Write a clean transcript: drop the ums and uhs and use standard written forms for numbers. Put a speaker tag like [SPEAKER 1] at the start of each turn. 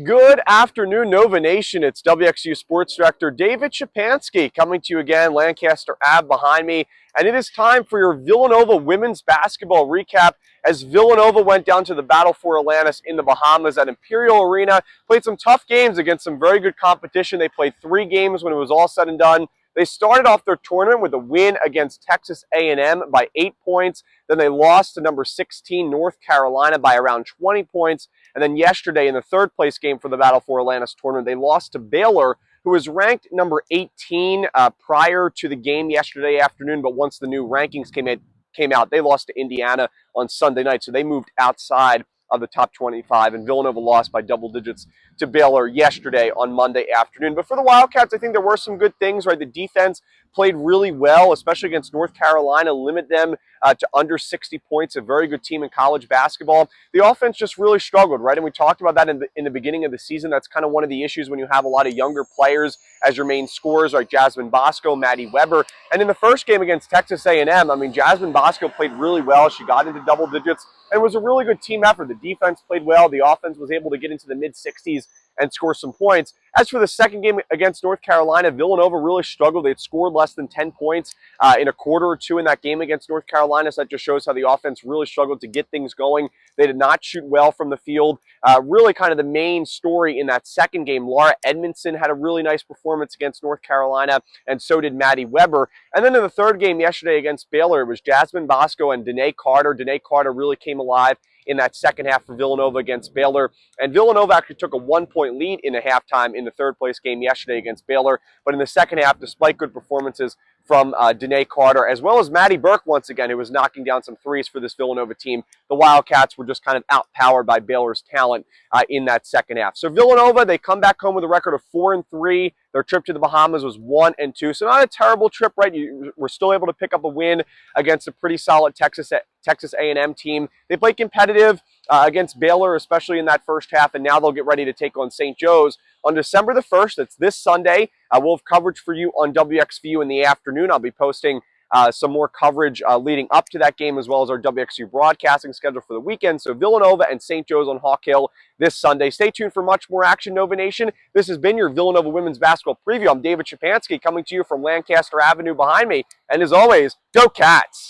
[SPEAKER 1] Good afternoon, Nova Nation. It's WXVU Sports Director David Szczepanski coming to you again, Lancaster Ave behind me. And it is time for your Villanova women's basketball recap as Villanova went down to the battle for Atlantis in the Bahamas at Imperial Arena. Played some tough games against some very good competition. They played 3 games when it was all said and done. They started off their tournament with a win against Texas A&M by 8 points. Then they lost to number 16 North Carolina by around 20 points. And then yesterday in the third place game for the Battle for Atlantis tournament, they lost to Baylor, who was ranked number 18 prior to the game yesterday afternoon. But once the new rankings came out, they lost to Indiana on Sunday night. So they moved outside of the top 25, and Villanova lost by double digits to Baylor yesterday on Monday afternoon. But for the Wildcats, I think there were some good things, right? The defense played really well, especially against North Carolina, limit them to under 60 points, a very good team in college basketball. The offense just really struggled, right? And we talked about that in the beginning of the season. That's kind of one of the issues when you have a lot of younger players as your main scorers, like Jasmine Bosco, Maddie Weber. And in the first game against Texas A&M, I mean, Jasmine Bosco played really well. She got into double digits, and it was a really good team effort. The defense played well. The offense was able to get into the mid-60s and score some points. As for the second game against North Carolina, Villanova really struggled. They had scored less than 10 points in a quarter or two in that game against North Carolina, so that just shows how the offense really struggled to get things going. They did not shoot well from the field. Really kind of the main story in that second game, Laura Edmondson had a really nice performance against North Carolina, and so did Maddie Weber. And then in the third game yesterday against Baylor, it was Jasmine Bosco and Danae Carter. Danae Carter really came alive in that second half for Villanova against Baylor. And Villanova actually took a 1-point lead in the halftime in the third place game yesterday against Baylor. But in the second half, despite good performances from Danae Carter, as well as Maddie Burke once again, who was knocking down some threes for this Villanova team, the Wildcats were just kind of outpowered by Baylor's talent in that second half. So Villanova, they come back home with a record of 4-3. Their trip to the Bahamas was 1-2. So not a terrible trip, right? You were still able to pick up a win against a pretty solid Texas A&M team. They played competitive against Baylor, especially in that first half, and now they'll get ready to take on St. Joe's on December the 1st. That's this Sunday. We'll have coverage for you on WXVU in the afternoon. I'll be posting some more coverage leading up to that game, as well as our WXVU broadcasting schedule for the weekend. So Villanova and St. Joe's on Hawk Hill this Sunday. Stay tuned for much more action, Nova Nation. This has been your Villanova women's basketball preview. I'm David Szczepanski coming to you from Lancaster Avenue behind me. And as always, go Cats!